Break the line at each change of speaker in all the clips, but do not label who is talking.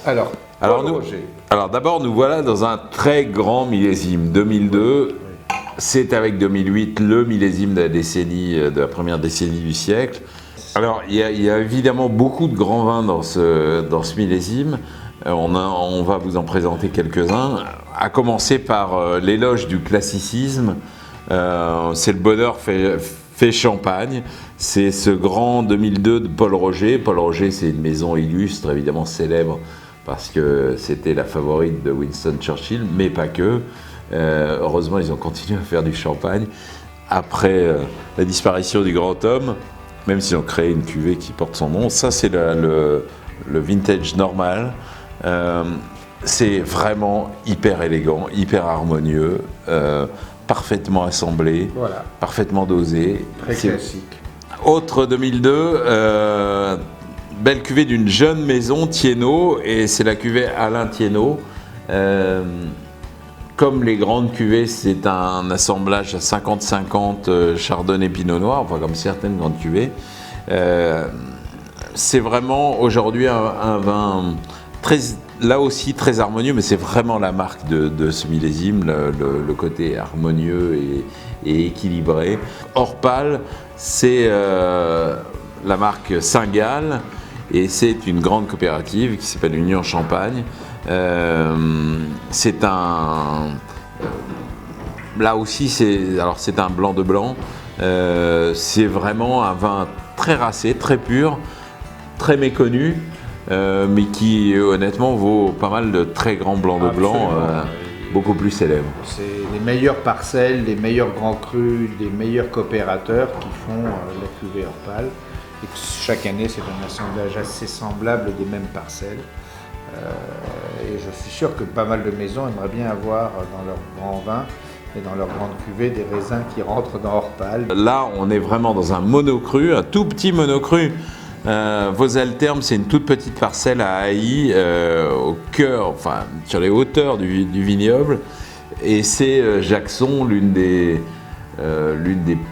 Alors,
Alors d'abord, nous voilà dans un très grand millésime. 2002, c'est avec 2008 le millésime de la décennie, de la première décennie du siècle. Alors, il y a évidemment beaucoup de grands vins dans ce millésime. On va vous en présenter quelques-uns, à commencer par l'éloge du classicisme. C'est le bonheur fait champagne. C'est ce grand 2002 de Paul Roger. Paul Roger, c'est une maison illustre, évidemment célèbre, parce que c'était la favorite de Winston Churchill, mais pas que. Heureusement, ils ont continué à faire du champagne après la disparition du grand homme, même s'ils ont créé une cuvée qui porte son nom. Ça, c'est le vintage normal. C'est vraiment hyper élégant, hyper harmonieux, parfaitement assemblé,
voilà,
parfaitement dosé.
très classique.
Autre 2002, belle cuvée d'une jeune maison, Thiénot, et c'est la cuvée Alain Thiénot. Comme les grandes cuvées, c'est un assemblage à 50-50 Chardonnay Pinot Noir, enfin comme certaines grandes cuvées. C'est vraiment aujourd'hui un vin très, là aussi très harmonieux, mais c'est vraiment la marque de ce millésime, le côté harmonieux et équilibré. Orpal, c'est la marque Saint-Gall, et c'est une grande coopérative qui s'appelle Union Champagne. C'est un... là aussi, c'est un blanc de blanc. C'est vraiment un vin très racé, très pur, très méconnu, mais qui honnêtement vaut pas mal de très grands blancs de blanc, beaucoup plus célèbres.
C'est les meilleures parcelles, les meilleurs grands crus, les meilleurs coopérateurs qui font la cuvée Orpal. Et chaque année, c'est un assemblage assez semblable des mêmes parcelles. Et je suis sûr que pas mal de maisons aimeraient bien avoir dans leur grand vin et dans leur grande cuvée des raisins qui rentrent dans Orpal.
Là, on est vraiment dans un monocru, un tout petit monocru. Vosalterme, c'est une toute petite parcelle à Haï, au cœur, enfin sur les hauteurs du vignoble. Et c'est Jackson, l'une des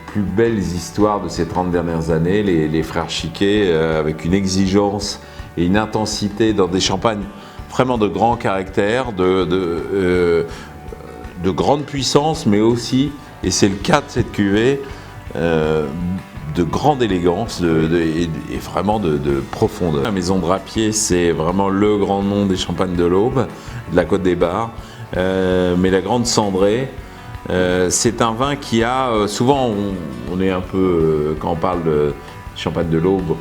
plus belles histoires de ces 30 dernières années, les frères Chiquet, avec une exigence et une intensité dans des champagnes vraiment de grand caractère, de grande puissance, mais aussi, et c'est le cas de cette cuvée, de grande élégance et vraiment de profondeur. La Maison Drapier, c'est vraiment le grand nom des champagnes de l'Aube, de la Côte des Bars, mais la Grande Cendrée, c'est un vin qui a, souvent on est un peu, quand on parle de champagne de l'Aube,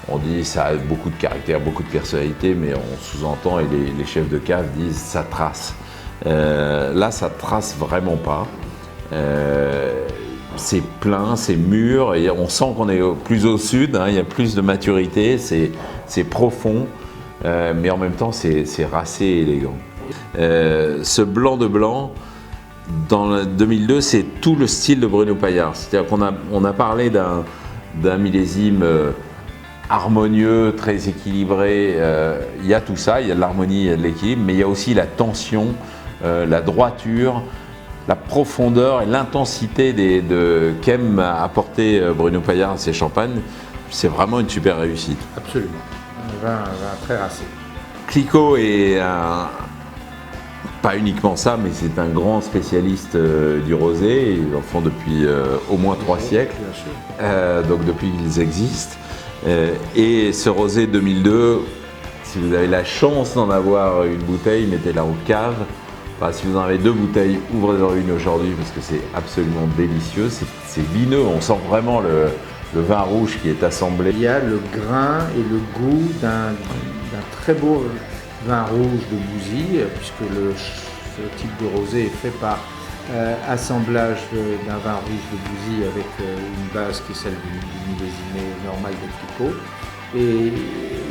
on dit ça a beaucoup de caractère, beaucoup de personnalité, mais on sous-entend, et les chefs de cave disent ça trace. Là, ça trace vraiment pas. C'est plein, c'est mûr, et on sent qu'on est plus au sud, hein, il y a plus de maturité, c'est profond, mais en même temps c'est racé et élégant. Ce blanc de blanc, dans le 2002, c'est tout le style de Bruno Paillard. C'est-à-dire qu'on a parlé d'un millésime harmonieux, très équilibré. Il y a tout ça, il y a de l'harmonie, il y a de l'équilibre, mais il y a aussi la tension, la droiture, la profondeur et l'intensité qu'aime apporter Bruno Paillard à ses champagnes. C'est vraiment une super réussite.
Absolument, un vin très racé.
Clicquot est pas uniquement ça, mais c'est un grand spécialiste du rosé. Ils en font depuis au moins 3 siècles, donc depuis qu'ils existent. Et ce rosé 2002, si vous avez la chance d'en avoir une bouteille, mettez-la en cave. Enfin, si vous en avez 2 bouteilles, ouvrez-en une aujourd'hui parce que c'est absolument délicieux. C'est vineux, on sent vraiment le vin rouge qui est assemblé.
Il y a le grain et le goût d'un très beau vin rouge de Bouzy, puisque ce type de rosé est fait par assemblage d'un vin rouge de Bouzy avec une base qui est celle du millésimé normal de Clicquot. Et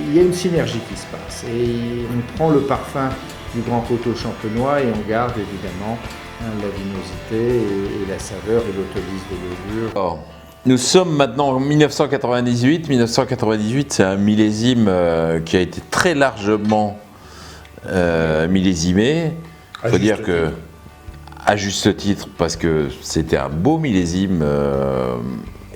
il y a une synergie qui se passe. Et on prend le parfum du grand coteau champenois et on garde évidemment la vinosité et la saveur et l'autolyse de levure.
Alors, nous sommes maintenant en 1998. 1998, c'est un millésime qui a été très largement millésimé. Il faut dire que, à juste titre, parce que c'était un beau millésime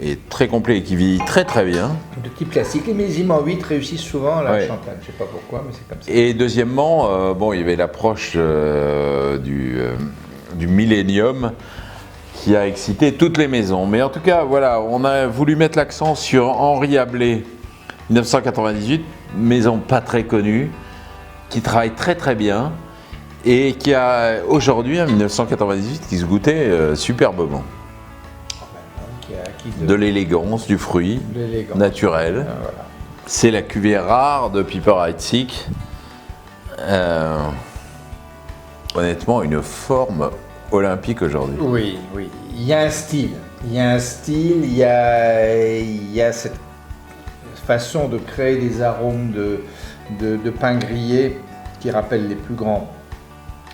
est très complet et qui vieillit très très bien.
De type classique, les millésimes en 8 réussissent souvent à la
Ouais.
Champagne. Je ne sais pas pourquoi, mais c'est comme ça.
Et deuxièmement, bon, il y avait l'approche du millénium qui a excité toutes les maisons. Mais en tout cas, voilà, on a voulu mettre l'accent sur Henri Ablé, 1998, maison pas très connue, qui travaille très très bien et qui a aujourd'hui, en 1998, qui se goûtait superbement.
Qui a acquis
De l'élégance, du fruit
de l'élégance.
naturel.
Voilà.
C'est la cuvée rare de Piper Heidsieck. Honnêtement, une forme olympique aujourd'hui.
Oui, oui. Il y a un style. Il y a cette façon de créer des arômes de pain grillé qui rappellent les plus grands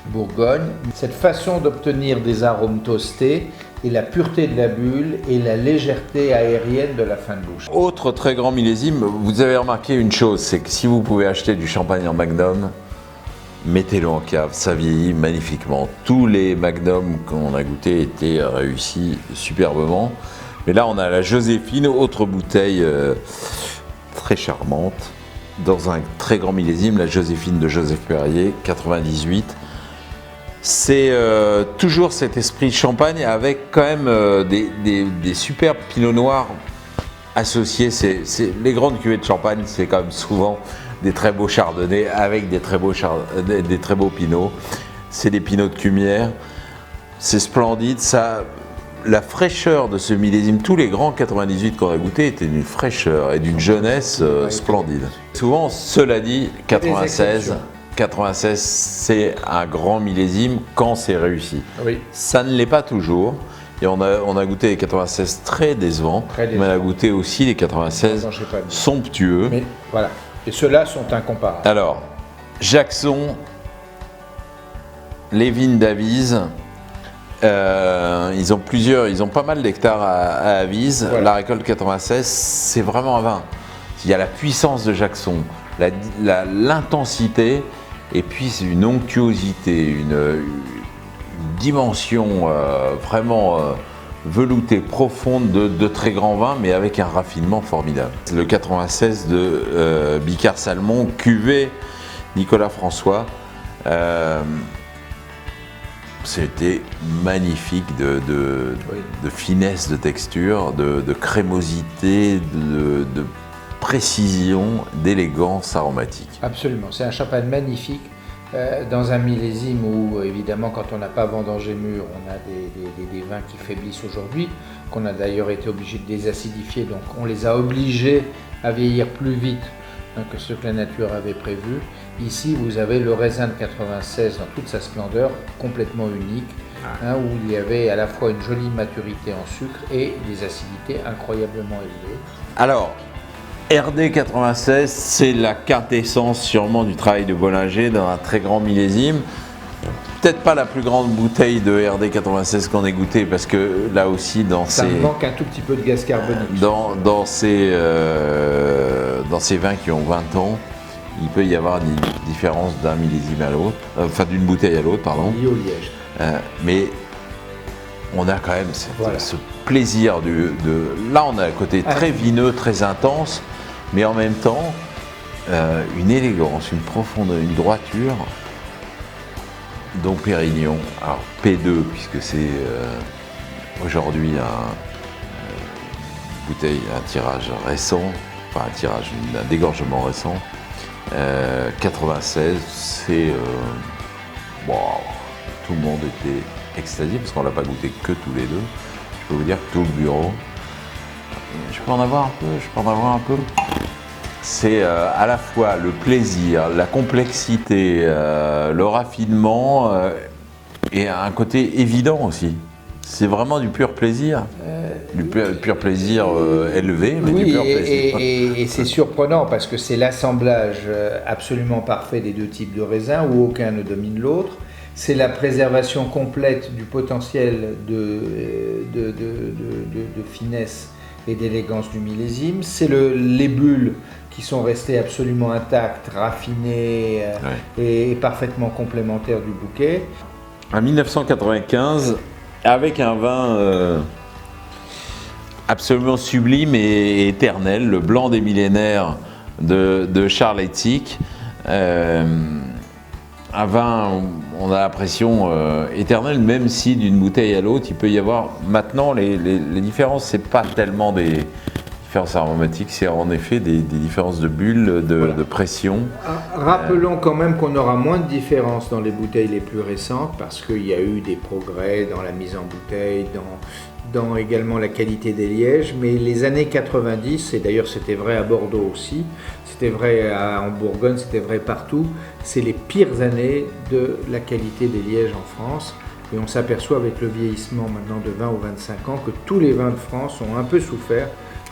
Bourgogne. Cette façon d'obtenir des arômes toastés et la pureté de la bulle et la légèreté aérienne de la fin de bouche.
Autre très grand millésime, vous avez remarqué une chose, c'est que si vous pouvez acheter du champagne en magnum, mettez-le en cave, ça vieillit magnifiquement. Tous les magnums qu'on a goûtés étaient réussis superbement. Mais là, on a la Joséphine, autre bouteille très charmante, dans un très grand millésime, la Joséphine de Joseph Perrier, 98. C'est toujours cet esprit champagne avec quand même des superbes pinots noirs associés. Les grandes cuvées de champagne, c'est quand même souvent des très beaux chardonnays avec des très beaux pinots. C'est des pinots de Cumières. C'est splendide. La fraîcheur de ce millésime, tous les grands 98 qu'on a goûtés étaient d'une fraîcheur et d'une jeunesse splendide. Souvent, cela dit, 96, c'est un grand millésime quand c'est réussi.
Oui.
Ça ne l'est pas toujours. Et on a goûté les 96 très décevants, mais on a goûté aussi les 96 somptueux.
Mais voilà. Et ceux-là sont incomparables.
Alors, Jackson, les vignes d'Avise, ils ont pas mal d'hectares à Avise. Voilà. La récolte 96, c'est vraiment un vin. Il y a la puissance de Jackson, l'intensité, et puis c'est une onctuosité, une dimension vraiment veloutée, profonde de très grands vins, mais avec un raffinement formidable. Le 96 de Bicard Salmon, cuvée Nicolas François. C'était magnifique de finesse de texture, de crémosité, de précision, d'élégance aromatique.
Absolument, c'est un champagne magnifique dans un millésime où évidemment quand on n'a pas vendangé mûr, on a des vins qui faiblissent aujourd'hui, qu'on a d'ailleurs été obligé de désacidifier, donc on les a obligés à vieillir plus vite que ce que la nature avait prévu. Ici, vous avez le raisin de 96 dans toute sa splendeur, complètement unique, où il y avait à la fois une jolie maturité en sucre et des acidités incroyablement élevées.
Alors, RD 96, c'est la quintessence sûrement du travail de Bollinger dans un très grand millésime. Peut-être pas la plus grande bouteille de RD 96 qu'on ait goûté, parce que là aussi,
ça manque un tout petit peu de gaz carbonique.
Dans ces vins qui ont 20 ans, il peut y avoir une différence d'un millésime à l'autre, enfin d'une bouteille à l'autre, pardon.
Lié au liège.
Mais on a quand même ce plaisir là, on a un côté très vineux, très intense, mais en même temps, une élégance, une profondeur, une droiture. Dom Pérignon, alors P2, puisque c'est aujourd'hui un tirage récent, enfin un dégorgement récent. 96, c'est bon, tout le monde était extasié parce qu'on l'a pas goûté que tous les deux. Je peux vous dire que tout le bureau. Je peux en avoir un peu. C'est à la fois le plaisir, la complexité, le raffinement et un côté évident aussi. C'est vraiment du pur plaisir, du pur plaisir élevé, mais
oui,
du pur plaisir.
Et c'est surprenant parce que c'est l'assemblage absolument parfait des deux types de raisins où aucun ne domine l'autre. C'est la préservation complète du potentiel de finesse et d'élégance du millésime. C'est les bulles qui sont restées absolument intactes, raffinées et parfaitement complémentaires du bouquet.
En 1995, avec un vin absolument sublime et éternel, le blanc des millénaires de Charles Heidsieck. Un vin, on a l'impression éternel, même si d'une bouteille à l'autre, il peut y avoir maintenant les différences, c'est pas tellement des différences aromatiques, c'est en effet des différences de bulles, de pression.
Rappelons quand même qu'on aura moins de différences dans les bouteilles les plus récentes parce qu'il y a eu des progrès dans la mise en bouteille, dans également la qualité des lièges, mais les années 90, et d'ailleurs c'était vrai à Bordeaux aussi, c'était vrai en Bourgogne, c'était vrai partout, c'est les pires années de la qualité des lièges en France. Et on s'aperçoit avec le vieillissement maintenant de 20 ou 25 ans que tous les vins de France ont un peu souffert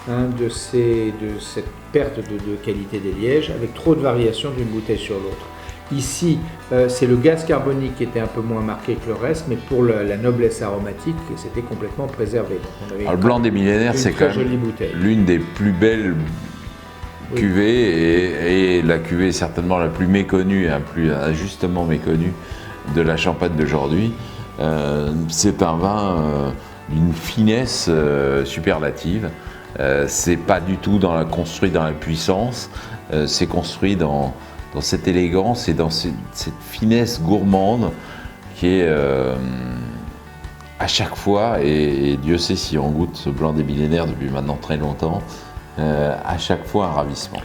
de cette perte de qualité des lièges, avec trop de variations d'une bouteille sur l'autre. Ici, c'est le gaz carbonique qui était un peu moins marqué que le reste, mais pour la noblesse aromatique, c'était complètement préservé. Donc on avait
le blanc des millénaires, c'est quand même l'une des plus belles cuvées, et la cuvée est certainement la plus méconnue, la plus injustement méconnue de la Champagne d'aujourd'hui. C'est un vin d'une finesse superlative. C'est pas du tout construit dans la puissance, c'est construit dans cette élégance et dans cette finesse gourmande qui est à chaque fois, et Dieu sait si on goûte ce blanc des millénaires depuis maintenant très longtemps, à chaque fois un ravissement.